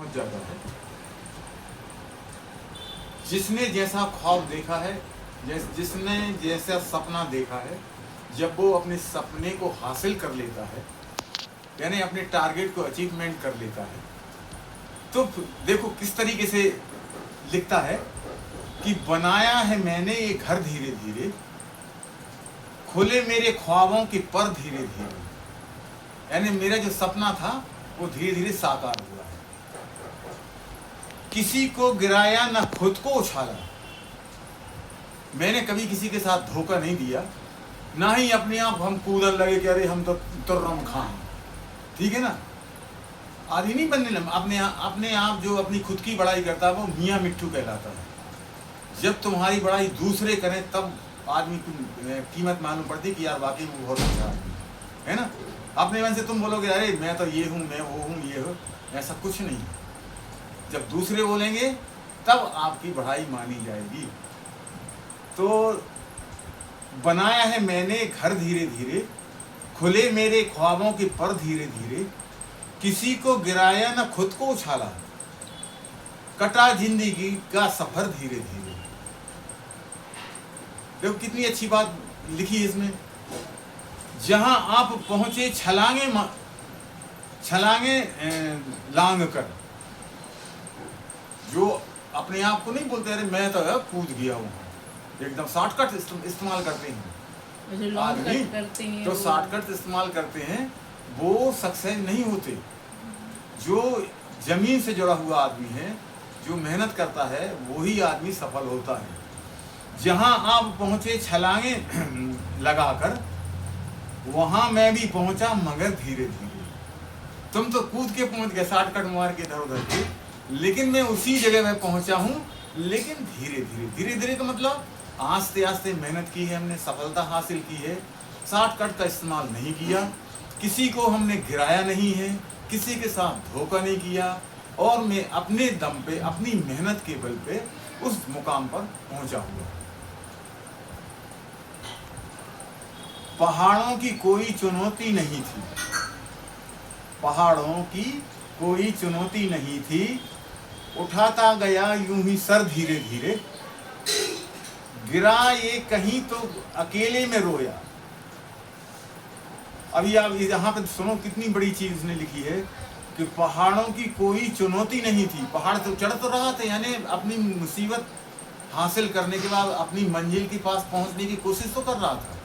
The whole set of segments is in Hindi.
पहुंच जाता है। जिसने जैसा ख्वाब देखा है, जिसने जैसा सपना देखा है, जब वो अपने सपने को हासिल कर लेता है, यानी अपने टारगेट को अचीवमेंट कर लेता है, तो देखो किस तरीके से लिखता है कि बनाया है मैंने ये घर धीरे धीरे, खुले मेरे ख्वाबों के पर धीरे धीरे, यानी मेरा जो सपना था वो धीरे धीरे साकार हुआ है। किसी को गिराया ना खुद को उछाला, मैंने कभी किसी के साथ धोखा नहीं दिया, ना ही अपने आप हम कूदन लगे कि अरे हम तो तुर्रम खां हैं, ठीक है ना। आदि नहीं बनने लगा अपने आप जो अपनी खुद की बड़ाई करता है वो मियाँ मिट्ठू कहलाता है। जब तुम्हारी बड़ाई दूसरे करें तब आदमी की कीमत मालूम पड़ती कि यार वाकई वो बहुत अच्छा आदमी है ना। अपने मन से तुम बोलोगे अरे मैं तो ये हूँ, मैं वो हूँ, ये हो, ऐसा कुछ नहीं है। जब दूसरे बोलेंगे तब आपकी बढ़ाई मानी जाएगी। तो बनाया है मैंने घर धीरे धीरे, खुले मेरे ख्वाबों के पर धीरे धीरे, किसी को गिराया ना खुद को उछाला, कटा जिंदगी का सफर धीरे धीरे। देखो कितनी अच्छी बात लिखी है इसमें। जहां आप पहुंचे छलांगे लांग कर, जो अपने आप को नहीं बोलते अरे मैं तो कूद गया हूँ, एकदम शॉर्टकट इस्तेमाल करते हैं आदमी, तो शॉर्टकट इस्तेमाल करते हैं वो सक्सेस नहीं होते। जो जमीन से जुड़ा हुआ आदमी है, जो मेहनत करता है, वही आदमी सफल होता है। जहां आप पहुंचे छलांगे लगाकर, वहां मैं भी पहुंचा मगर धीरे धीरे। तुम तो कूद के पहुंच गए शॉर्टकट मार के इधर उधर के, लेकिन मैं उसी जगह में पहुंचा हूं, लेकिन धीरे धीरे। धीरे धीरे का मतलब आस्ते आस्ते मेहनत की है हमने, सफलता हासिल की है, शॉर्टकट का इस्तेमाल नहीं किया, किसी को हमने गिराया नहीं है, किसी के साथ धोखा नहीं किया, और मैं अपने दम पे अपनी मेहनत के बल पे उस मुकाम पर पहुंचा हुआ। पहाड़ों की कोई चुनौती नहीं थी, पहाड़ों की कोई चुनौती नहीं थी, उठाता गया यूं ही सर धीरे धीरे, गिरा ये कहीं तो अकेले में रोया। अभी आप यहाँ पे सुनो कितनी बड़ी चीज उसने लिखी है कि पहाड़ों की कोई चुनौती नहीं थी। पहाड़ तो चढ़ तो रहा था, यानी अपनी मुसीबत हासिल करने के बाद अपनी मंजिल के पास पहुंचने की कोशिश तो कर रहा था।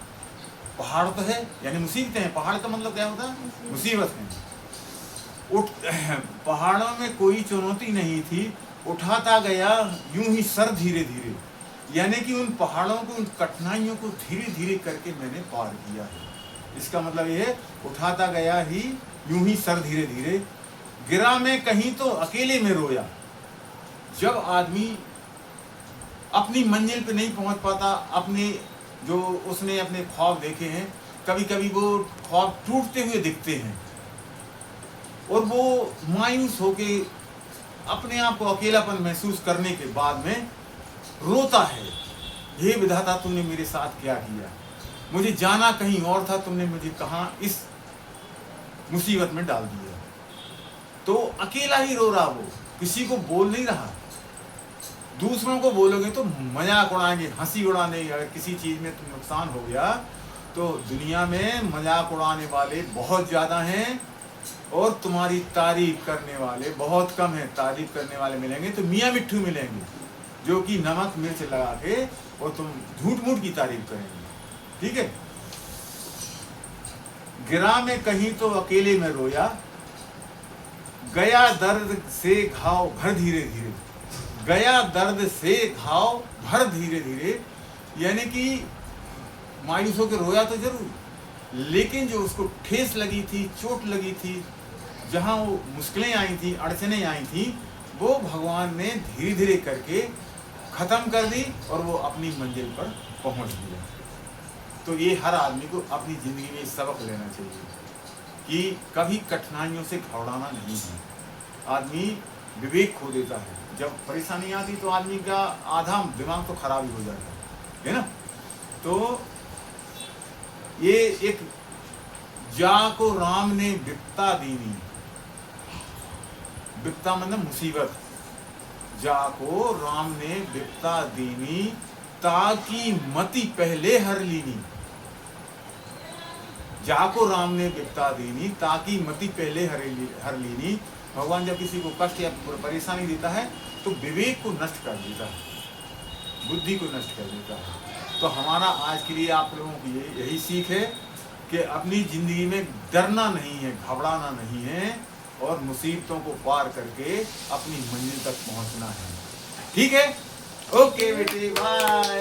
पहाड़ तो है यानी मुसीबतें हैं, पहाड़ का मतलब क्या होता है, मुसीबत है। पहाड़ों में कोई चुनौती नहीं थी, उठाता गया यूं ही सर धीरे धीरे, यानी कि उन पहाड़ों को, उन कठिनाइयों को धीरे धीरे करके मैंने पार किया है। इसका मतलब ये है उठाता गया ही यूं ही सर धीरे धीरे, गिरा मैं कहीं तो अकेले में रोया। जब आदमी अपनी मंजिल पे नहीं पहुंच पाता, अपने जो उसने अपने ख्वाब देखे हैं, कभी कभी वो ख्वाब टूटते हुए दिखते हैं और वो मायूस होके अपने आप को अकेलापन महसूस करने के बाद में रोता है, हे विधाता तूने मेरे साथ क्या किया, मुझे जाना कहीं और था, तुमने मुझे कहाँ इस मुसीबत में डाल दिया। तो अकेला ही रो रहा, वो किसी को बोल नहीं रहा। दूसरों को बोलोगे तो मजाक उड़ाएंगे, हंसी उड़ाने, अगर किसी चीज में तुम नुकसान हो गया तो दुनिया में मजाक उड़ाने वाले बहुत ज्यादा हैं और तुम्हारी तारीफ करने वाले बहुत कम हैं। तारीफ करने वाले मिलेंगे तो मियाँ मिट्ठू मिलेंगे, जो कि नमक मिर्च लगा के और तुम झूठ मूठ की तारीफ करेंगे, ठीक है। गिरा में कहीं तो अकेले में रोया, गया दर्द से घाव भर धीरे धीरे, गया दर्द से घाव भर धीरे धीरे, यानी कि मायूस होकर रोया तो जरूर, लेकिन जो उसको ठेस लगी थी, चोट लगी थी, जहां वो मुश्किलें आई थी, अड़चने आई थी, वो भगवान ने धीरे धीरे करके खत्म कर दी और वो अपनी मंजिल पर पहुंच गया। तो ये हर आदमी को अपनी जिंदगी में सबक लेना चाहिए कि कभी कठिनाइयों से घबराना नहीं है। आदमी विवेक खो देता है, जब परेशानी आती तो आदमी का आधा दिमाग तो खराब ही हो जाता है ना। तो ये एक जा को राम ने विपता दीनी, विपता मतलब मुसीबत। जाको राम ने विपता दीनी, ताकि मति पहले हर लीनी। जाको राम ने विपता दीनी, ताकि मति पहले हर लीनी। भगवान जब किसी को कष्ट या परेशानी देता है तो विवेक को नष्ट कर देता है, बुद्धि को नष्ट कर देता है। तो हमारा आज के लिए आप लोगों की यही सीख है कि अपनी जिंदगी में डरना नहीं है, घबराना नहीं है, और मुसीबतों को पार करके अपनी मंजिल तक पहुंचना है। ठीक है, ओके बेटे, बाय।